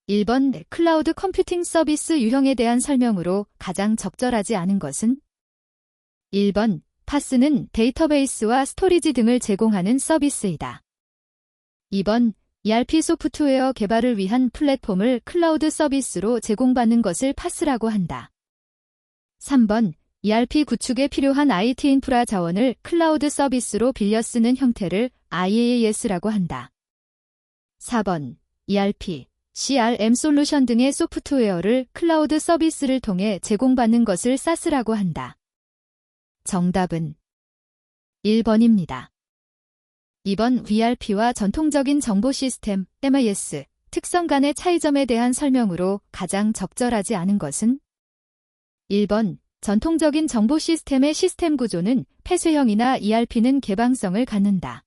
1번 클라우드 컴퓨팅 서비스 유형에 대한 설명으로 가장 적절하지 않은 것은? 1번 파스는 데이터베이스와 스토리지 등을 제공하는 서비스이다. 2번 ERP 소프트웨어 개발을 위한 플랫폼을 클라우드 서비스로 제공받는 것을 파스라고 한다. 3번 ERP 구축에 필요한 IT 인프라 자원을 클라우드 서비스로 빌려 쓰는 형태를 IaaS라고 한다. 4번 ERP, CRM 솔루션 등의 소프트웨어를 클라우드 서비스를 통해 제공받는 것을 SaaS라고 한다. 정답은 1번입니다. 2번 ERP와 전통적인 정보 시스템, MIS, 특성 간의 차이점에 대한 설명으로 가장 적절하지 않은 것은? 1번 전통적인 정보 시스템의 시스템 구조는 폐쇄형이나 ERP는 개방성을 갖는다.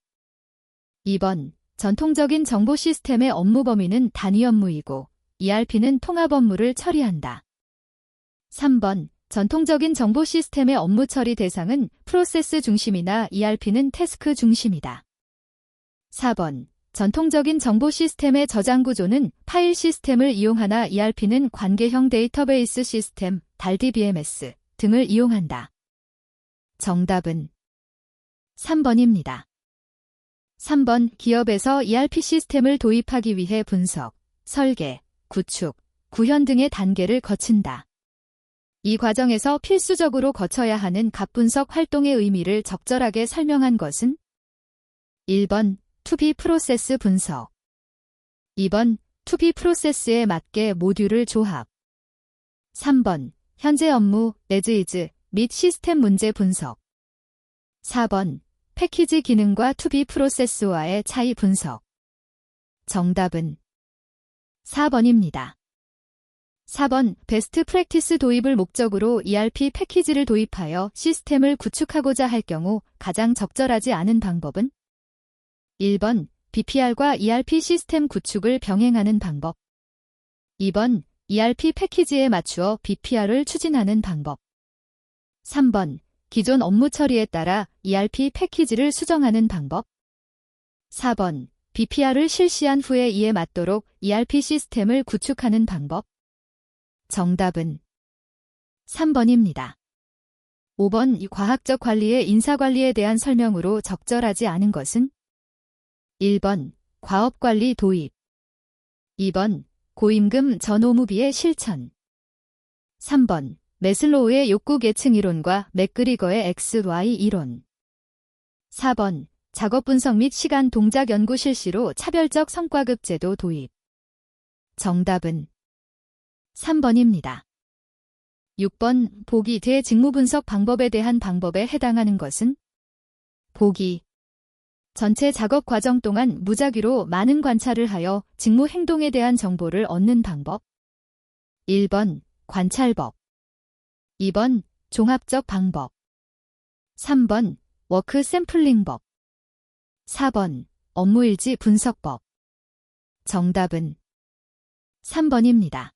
2번 전통적인 정보 시스템의 업무 범위는 단위 업무이고 ERP는 통합 업무를 처리한다. 3번 전통적인 정보 시스템의 업무 처리 대상은 프로세스 중심이나 ERP는 태스크 중심이다. 4번 전통적인 정보 시스템의 저장 구조는 파일 시스템을 이용하나 ERP는 관계형 데이터베이스 시스템, 달 DBMS 등을 이용한다. 정답은 3번입니다. 3번 기업에서 ERP 시스템을 도입하기 위해 분석, 설계, 구축, 구현 등의 단계를 거친다. 이 과정에서 필수적으로 거쳐야 하는 값분석 활동의 의미를 적절하게 설명한 것은? 1번 To-B 프로세스 분석 2번 To-B 프로세스에 맞게 모듈을 조합 3번 현재 업무, as-is 및 시스템 문제 분석 4번 패키지 기능과 To-B 프로세스와의 차이 분석 정답은 4번입니다. 4번 베스트 프랙티스 도입을 목적으로 ERP 패키지를 도입하여 시스템을 구축하고자 할 경우 가장 적절하지 않은 방법은? 1번 BPR과 ERP 시스템 구축을 병행하는 방법 2번 ERP 패키지에 맞추어 BPR을 추진하는 방법 3번 기존 업무 처리에 따라 ERP 패키지를 수정하는 방법 4번 BPR을 실시한 후에 이에 맞도록 ERP 시스템을 구축하는 방법 정답은 3번입니다. 5번 과학적 관리의 인사관리에 대한 설명으로 적절하지 않은 것은? 1번 과업관리 도입 2번 고임금 전오무비의 실천 3번 매슬로우의 욕구 계층 이론과 맥그리거의 XY 이론 4번 작업 분석 및 시간 동작 연구 실시로 차별적 성과급 제도 도입 정답은 3번입니다. 6번 보기 대직무 분석 방법에 대한 방법에 해당하는 것은? 보기 전체 작업 과정 동안 무작위로 많은 관찰을 하여 직무 행동에 대한 정보를 얻는 방법 1번 관찰법 2번 종합적 방법 3번 워크 샘플링법 4번 업무일지 분석법 정답은 3번입니다.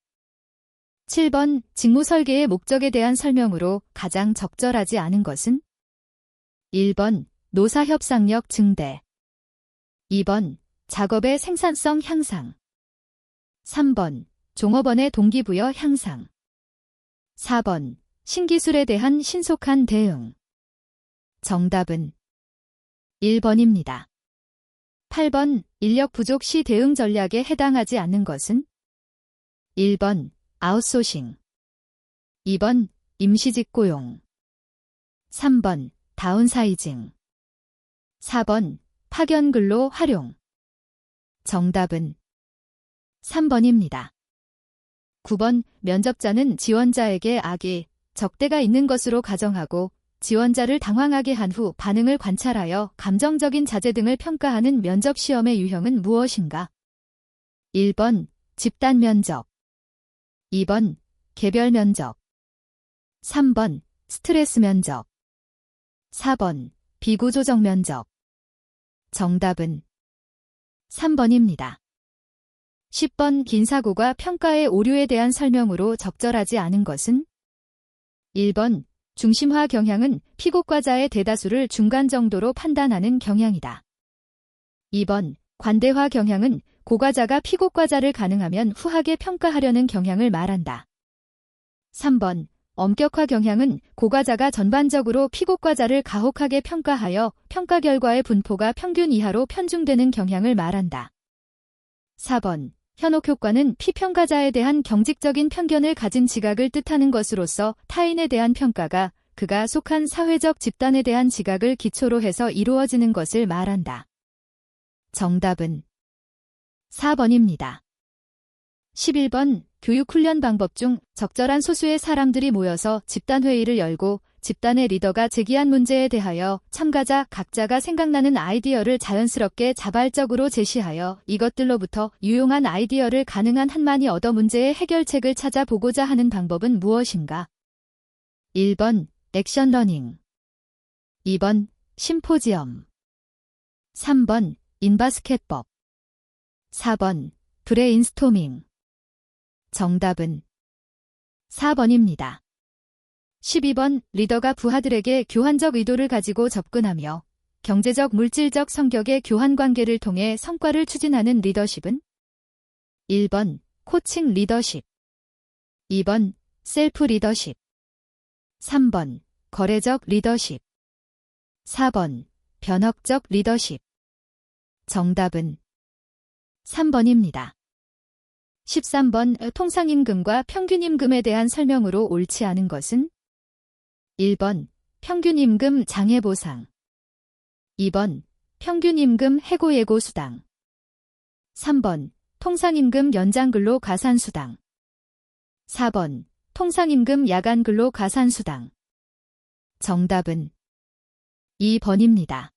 7번 직무 설계의 목적에 대한 설명으로 가장 적절하지 않은 것은? 1번 노사 협상력 증대 2번 작업의 생산성 향상 3번 종업원의 동기부여 향상 4번 신기술에 대한 신속한 대응 정답은 1번입니다. 8번 인력 부족 시 대응 전략에 해당하지 않는 것은? 1번 아웃소싱 2번 임시직 고용 3번 다운사이징 4번 파견 근로 활용 정답은 3번입니다. 9번 면접자는 지원자에게 악의, 적대가 있는 것으로 가정하고 지원자를 당황하게 한 후 반응을 관찰하여 감정적인 자제 등을 평가하는 면접 시험의 유형은 무엇인가? 1번 집단 면접 2번 개별 면접 3번 스트레스 면접 4번 비구조적 면접 정답은 3번입니다. 10번 긴 사고가 평가의 오류에 대한 설명으로 적절하지 않은 것은? 1번 중심화 경향은 피고과자의 대다수를 중간 정도로 판단하는 경향이다. 2번 관대화 경향은 고과자가 피고과자를 가능하면 후하게 평가하려는 경향을 말한다. 3번 엄격화 경향은 고과자가 전반적으로 피고과자를 가혹하게 평가하여 평가 결과의 분포가 평균 이하로 편중되는 경향을 말한다. 4번 현혹효과는 피평가자에 대한 경직적인 편견을 가진 지각을 뜻하는 것으로서 타인에 대한 평가가 그가 속한 사회적 집단에 대한 지각을 기초로 해서 이루어지는 것을 말한다. 정답은 4번입니다. 11번 교육훈련 방법 중 적절한 소수의 사람들이 모여서 집단회의를 열고 집단의 리더가 제기한 문제에 대하여 참가자 각자가 생각나는 아이디어를 자연스럽게 자발적으로 제시하여 이것들로부터 유용한 아이디어를 가능한 한만이 얻어 문제의 해결책을 찾아보고자 하는 방법은 무엇인가? 1번 액션 러닝 2번 심포지엄 3번 인바스켓법 4번 브레인스토밍 정답은 4번입니다. 12번 리더가 부하들에게 교환적 의도를 가지고 접근하며 경제적 물질적 성격의 교환 관계를 통해 성과를 추진하는 리더십은 1번 코칭 리더십 2번 셀프 리더십 3번 거래적 리더십 4번 변혁적 리더십 정답은 3번입니다. 13번 통상임금과 평균임금에 대한 설명으로 옳지 않은 것은 1번 평균임금 장애보상 2번 평균임금 해고예고수당 3번 통상임금 연장근로 가산수당 4번 통상임금 야간근로 가산수당 정답은 2번입니다.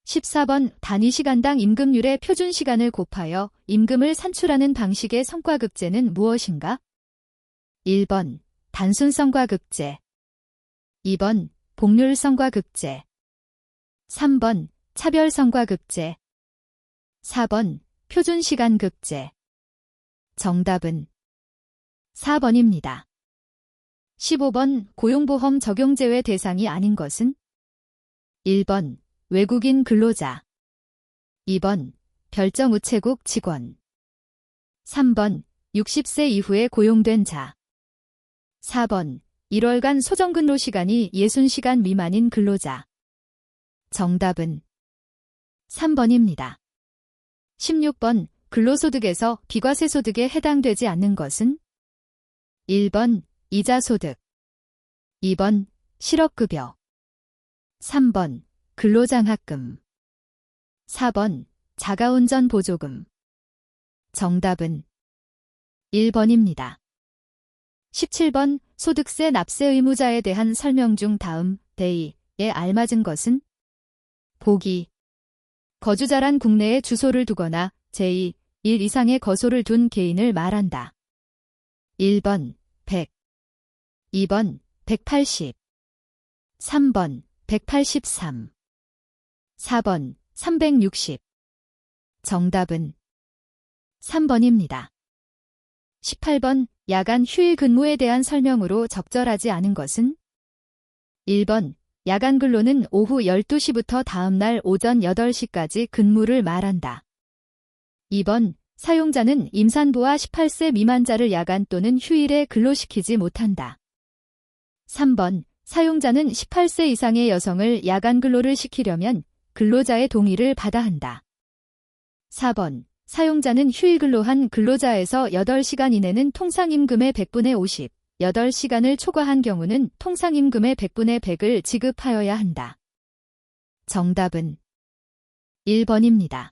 14번 단위시간당 임금률의 표준시간을 곱하여 임금을 산출하는 방식의 성과급제는 무엇인가? 1번 단순성과급제 2번 복률성과급제 3번 차별성과급제 4번 표준시간급제 정답은 4번입니다. 15번 고용보험 적용제외 대상이 아닌 것은 1번 외국인 근로자 2번 별정우체국 직원 3번 60세 이후에 고용된 자 4번 1월간 소정근로시간이 60시간 미만인 근로자 정답은 3번입니다. 16번 근로소득에서 비과세소득에 해당되지 않는 것은 1번 이자소득 2번 실업급여 3번 근로장학금 4번 자가운전 보조금 정답은 1번입니다. 17번 소득세 납세 의무자에 대한 설명 중 다음 대의에 알맞은 것은 보기 거주자란 국내에 주소를 두거나 제2, 1 이상의 거소를 둔 개인을 말한다. 1번 100 2번 180 3번 183 4번 360 정답은 3번입니다. 18번 야간 휴일 근무에 대한 설명으로 적절하지 않은 것은 1번 야간 근로는 오후 12시부터 다음날 오전 8시까지 근무를 말한다. 2번 사용자는 임산부와 18세 미만자를 야간 또는 휴일에 근로시키지 못한다. 3번 사용자는 18세 이상의 여성을 야간 근로를 시키려면 근로자의 동의를 받아야 한다. 4번 사용자는 휴일 근로한 근로자에서 8시간 이내는 통상임금의 100분의 50, 8시간을 초과한 경우는 통상임금의 100분의 100을 지급하여야 한다. 정답은 1번입니다.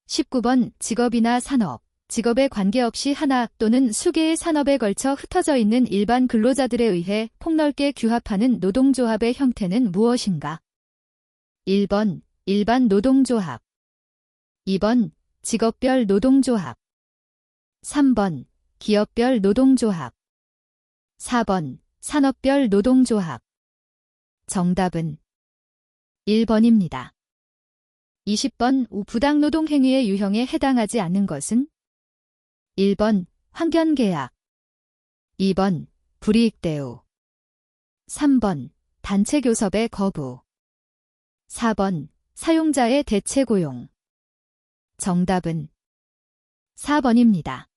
19번 직업이나 산업, 직업에 관계없이 하나 또는 수개의 산업에 걸쳐 흩어져 있는 일반 근로자들에 의해 폭넓게 규합하는 노동조합의 형태는 무엇인가? 1번 일반 노동조합 2번 직업별 노동조합 3번 기업별 노동조합 4번 산업별 노동조합 정답은 1번입니다. 20번 부당노동 행위의 유형에 해당하지 않는 것은 1번 환견계약 2번 불이익 대우 3번 단체교섭의 거부 4번 사용자의 대체 고용 정답은 4번입니다.